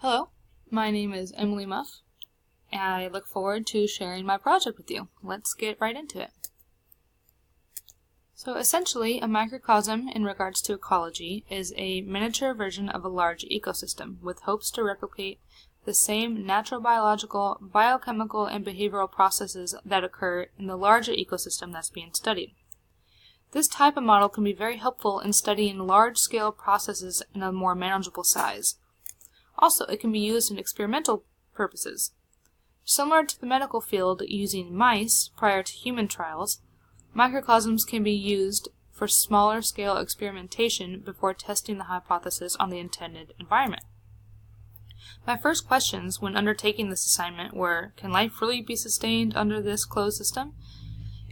Hello, my name is Emily Muff, and I look forward to sharing my project with you. Let's get right into it. So essentially, a microcosm in regards to ecology is a miniature version of a large ecosystem with hopes to replicate the same natural biological, biochemical, and behavioral processes that occur in the larger ecosystem that's being studied. This type of model can be very helpful in studying large-scale processes in a more manageable size. Also, it can be used in experimental purposes. Similar to the medical field using mice prior to human trials, microcosms can be used for smaller scale experimentation before testing the hypothesis on the intended environment. My first questions when undertaking this assignment were, can life really be sustained under this closed system?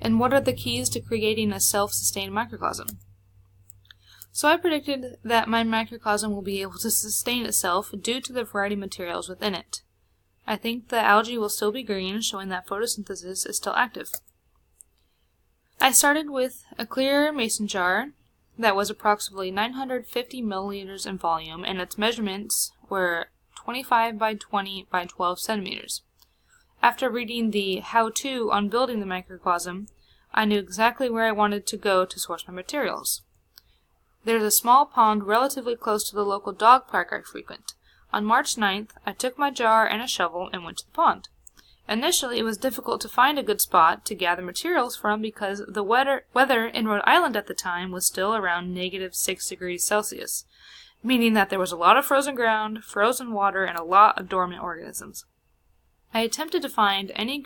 And what are the keys to creating a self-sustained microcosm? So I predicted that my microcosm will be able to sustain itself due to the variety of materials within it. I think the algae will still be green, showing that photosynthesis is still active. I started with a clear mason jar that was approximately 950 milliliters in volume, and its measurements were 25 by 20 by 12 centimeters. After reading the how-to on building the microcosm, I knew exactly where I wanted to go to source my materials. There's a small pond relatively close to the local dog park I frequent. On March 9th, I took my jar and a shovel and went to the pond. Initially, it was difficult to find a good spot to gather materials from because the weather in Rhode Island at the time was still around -6 degrees Celsius, meaning that there was a lot of frozen ground, frozen water, and a lot of dormant organisms. I attempted to find any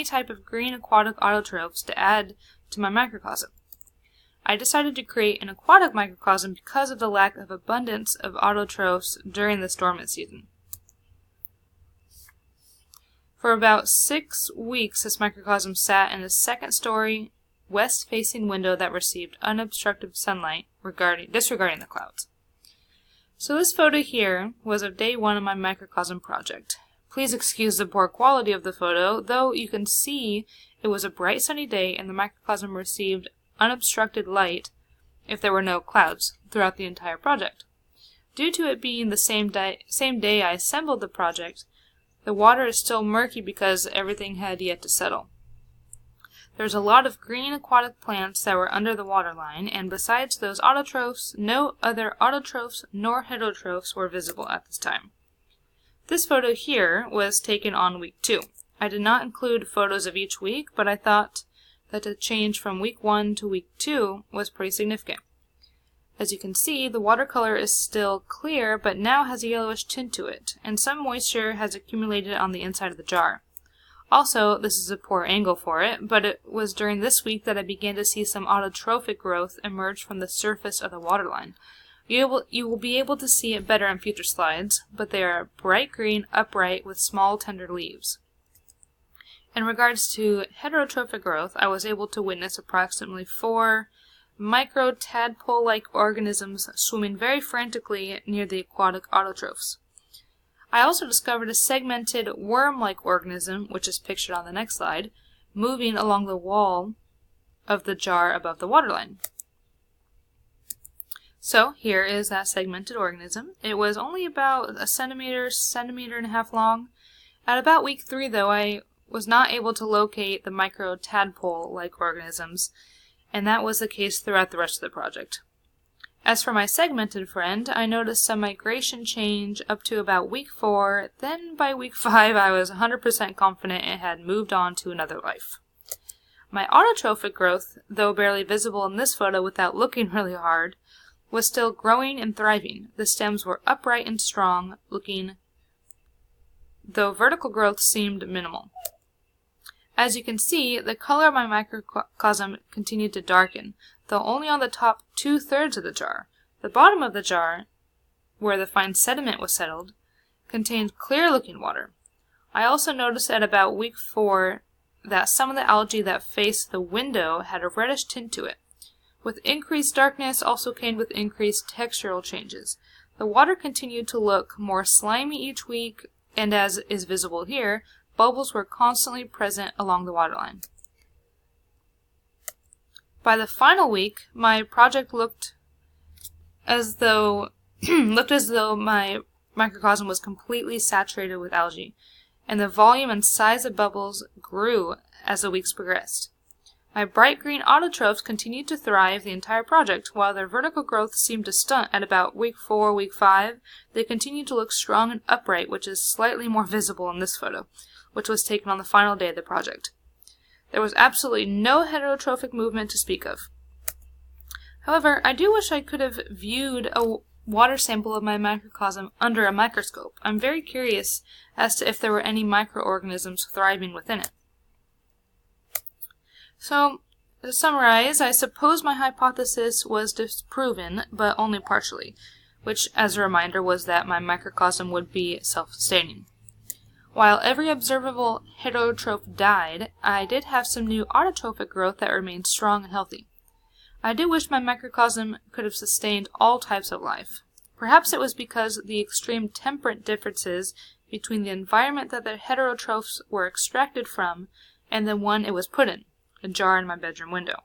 type of green aquatic autotrophs to add to my microcosm. I decided to create an aquatic microcosm because of the lack of abundance of autotrophs during this dormant season. For about 6 weeks, this microcosm sat in a second-story, west-facing window that received unobstructed sunlight, disregarding the clouds. So this photo here was of day 1 of my microcosm project. Please excuse the poor quality of the photo, though you can see it was a bright sunny day and the microcosm received unobstructed light if there were no clouds throughout the entire project. Due to it being the same day I assembled the project, the water is still murky because everything had yet to settle. There's a lot of green aquatic plants that were under the waterline, and besides those autotrophs, no other autotrophs nor heterotrophs were visible at this time. This photo here was taken on week 2. I did not include photos of each week, but I thought that the change from week 1 to week 2 was pretty significant. As you can see, the watercolor is still clear, but now has a yellowish tint to it, and some moisture has accumulated on the inside of the jar. Also, this is a poor angle for it, but it was during this week that I began to see some autotrophic growth emerge from the surface of the waterline. You will be able to see it better in future slides, but they are bright green, upright, with small, tender leaves. In regards to heterotrophic growth, I was able to witness approximately 4 micro-tadpole-like organisms swimming very frantically near the aquatic autotrophs. I also discovered a segmented worm-like organism, which is pictured on the next slide, moving along the wall of the jar above the waterline. So here is that segmented organism. It was only about a centimeter and a half long. At about week 3, though, I was not able to locate the micro-tadpole-like organisms, and that was the case throughout the rest of the project. As for my segmented friend, I noticed some migration change up to about week 4, then by week 5 I was 100% confident it had moved on to another life. My autotrophic growth, though barely visible in this photo without looking really hard, was still growing and thriving. The stems were upright and strong looking, though vertical growth seemed minimal. As you can see, the color of my microcosm continued to darken, though only on the top 2/3 of the jar. The bottom of the jar, where the fine sediment was settled, contained clear-looking water. I also noticed at about week 4 that some of the algae that faced the window had a reddish tint to it. With increased darkness also came with increased textural changes. The water continued to look more slimy each week, and as is visible here, bubbles were constantly present along the waterline. By the final week, my project looked as though my microcosm was completely saturated with algae, and the volume and size of bubbles grew as the weeks progressed. My bright green autotrophs continued to thrive the entire project. While their vertical growth seemed to stunt at about week 4, week 5, they continued to look strong and upright, which is slightly more visible in this photo, which was taken on the final day of the project. There was absolutely no heterotrophic movement to speak of. However, I do wish I could have viewed a water sample of my microcosm under a microscope. I'm very curious as to if there were any microorganisms thriving within it. So, to summarize, I suppose my hypothesis was disproven, but only partially, which, as a reminder, was that my microcosm would be self-sustaining. While every observable heterotroph died, I did have some new autotrophic growth that remained strong and healthy. I do wish my microcosm could have sustained all types of life. Perhaps it was because the extreme temperate differences between the environment that the heterotrophs were extracted from and the one it was put in, a jar in my bedroom window.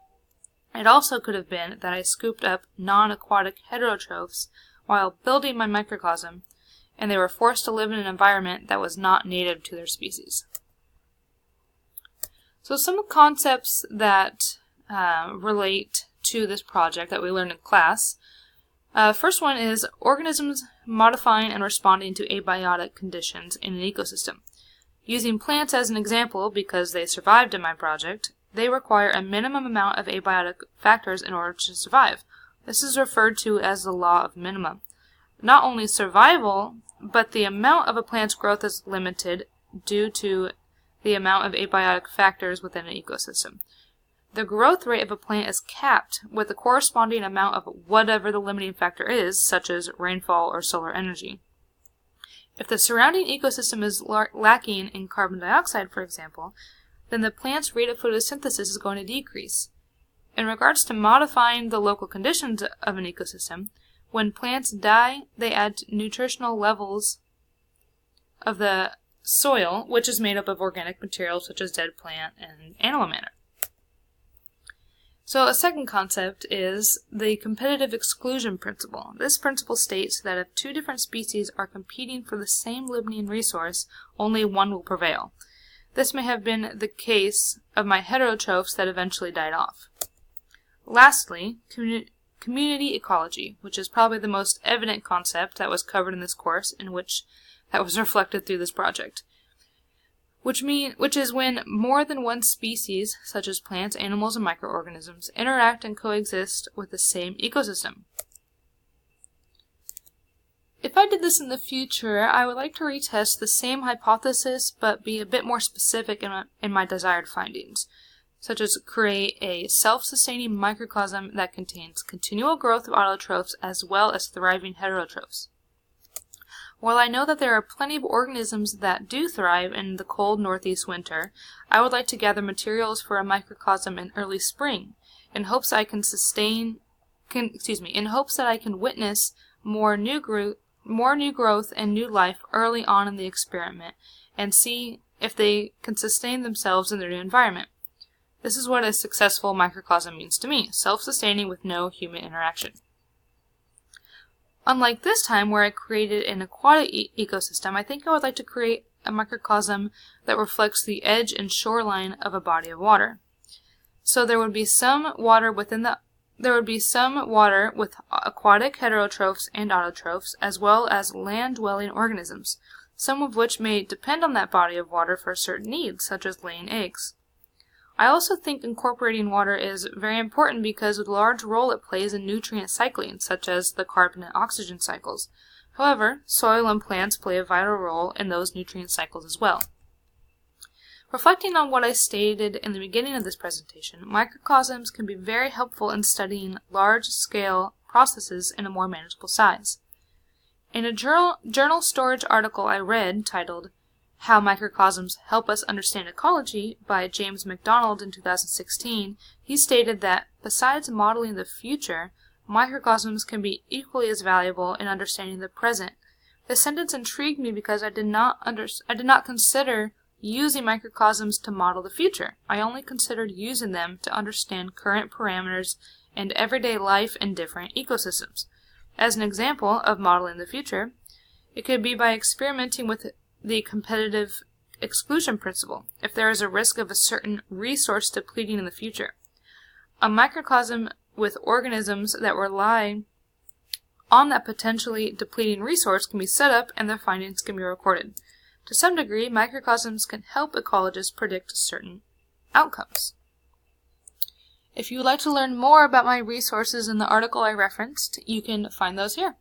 It also could have been that I scooped up non-aquatic heterotrophs while building my microcosm, and they were forced to live in an environment that was not native to their species. So some concepts that relate to this project that we learned in class. First one is organisms modifying and responding to abiotic conditions in an ecosystem. Using plants as an example, because they survived in my project, they require a minimum amount of abiotic factors in order to survive. This is referred to as the law of minimum. Not only survival, but the amount of a plant's growth is limited due to the amount of abiotic factors within an ecosystem. The growth rate of a plant is capped with the corresponding amount of whatever the limiting factor is, such as rainfall or solar energy. If the surrounding ecosystem is lacking in carbon dioxide, for example, then the plant's rate of photosynthesis is going to decrease. In regards to modifying the local conditions of an ecosystem, when plants die, they add nutritional levels of the soil, which is made up of organic materials such as dead plant and animal matter. So a second concept is the competitive exclusion principle. This principle states that if two different species are competing for the same limiting resource, only one will prevail. This may have been the case of my heterotrophs that eventually died off. Lastly, community ecology, which is probably the most evident concept that was covered in this course and that was reflected through this project. Which is when more than one species, such as plants, animals, and microorganisms, interact and coexist with the same ecosystem. If I did this in the future, I would like to retest the same hypothesis, but be a bit more specific in my desired findings, such as create a self-sustaining microcosm that contains continual growth of autotrophs as well as thriving heterotrophs. While I know that there are plenty of organisms that do thrive in the cold northeast winter, I would like to gather materials for a microcosm in early spring, in hopes that I can witness more new growth and new life early on in the experiment, and see if they can sustain themselves in their new environment. This is what a successful microcosm means to me, self-sustaining with no human interaction. Unlike this time where I created an aquatic ecosystem, I think I would like to create a microcosm that reflects the edge and shoreline of a body of water. So there would be some water with aquatic heterotrophs and autotrophs, as well as land-dwelling organisms, some of which may depend on that body of water for certain needs, such as laying eggs. I also think incorporating water is very important because of the large role it plays in nutrient cycling, such as the carbon and oxygen cycles. However, soil and plants play a vital role in those nutrient cycles as well. Reflecting on what I stated in the beginning of this presentation, microcosms can be very helpful in studying large-scale processes in a more manageable size. In a journal storage article I read titled How Microcosms Help Us Understand Ecology by James McDonald in 2016, he stated that, besides modeling the future, microcosms can be equally as valuable in understanding the present. This sentence intrigued me because I did not consider using microcosms to model the future. I only considered using them to understand current parameters and everyday life in different ecosystems. As an example of modeling the future, It could be by experimenting with the competitive exclusion principle, if there is a risk of a certain resource depleting in the future. A microcosm with organisms that rely on that potentially depleting resource can be set up and their findings can be recorded. To some degree, microcosms can help ecologists predict certain outcomes. If you would like to learn more about my resources in the article I referenced, you can find those here.